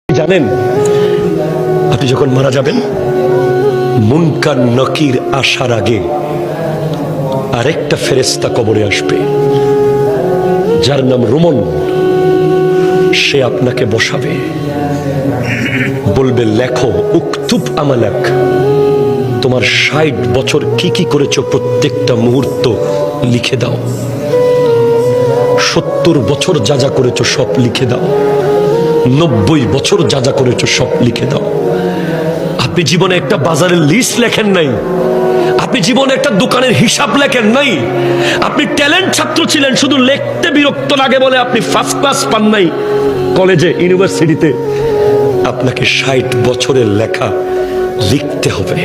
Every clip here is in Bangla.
জানেন আপনি যখন মারা যাবেন মুনকার নকির আসার আগে আরেকটা ফেরেশতা কবরে আসবে যার নাম রোমন। সে আপনাকে বসাবে, বলবে লেখো উকতুব আমালাক, তোমার ৬০ বছর কি কি করেছো প্রত্যেকটা মুহূর্ত লিখে দাও। ৭০ বছর যা যা করেছো সব লিখে দাও। ৯০ বছর যা যা করেছো সব লিখে দাও। আপনি জীবনে একটা বাজারের লিস্ট লেখেন নাই, আপনি জীবনে একটা দোকানের হিসাব লেখেন নাই, আপনি ট্যালেন্ট ছাত্র ছিলেন, শুধু লিখতে বিরক্ত লাগে বলে আপনি ফার্স্ট ক্লাস পান নাই কলেজে ইউনিভার্সিটিতে। আপনাকে ৬০ বছরের লেখা লিখতে হবে।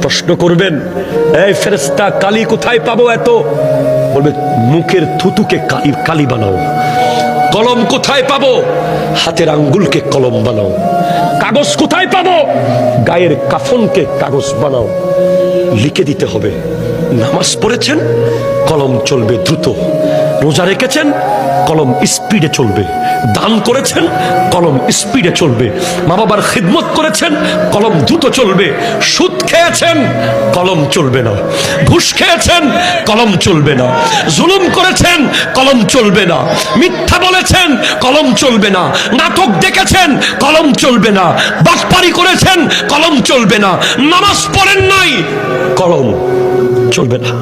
প্রশ্ন করবেন, এই ফেরেশতা কালি কোথায় পাবো এত? বলবে মুখের থুতুকে কালি বানাও। কলম কোথায় পাবো? হাতের আঙ্গুলকে কলম বানাও। কাগজ কোথায় পাবো? গায়ের কাফনকে কাগজ বানাও। লিখে দিতে হবে। নামাজ পড়েছেন, কলম চলবে দ্রুত। রোজা রেখেছেন, কলম স্পিডে চলবে। দান করেছেন, কলম স্পিডে চলবে। মা বাবার খিদমত করেছেন, কলম দ্রুত চলবে। সুদ খেয়েছেন, কলম চলবে না। ঘুষ খেয়েছেন, কলম চলবে না। জুলুম করেছেন, কলম চলবে না। মিথ্যা বলেছেন, কলম চলবে না। নাটক দেখেছেন, কলম চলবে না। বাটপারি করেছেন, কলম চলবে না। নামাজ পড়েন নাই, কলম চলবে না।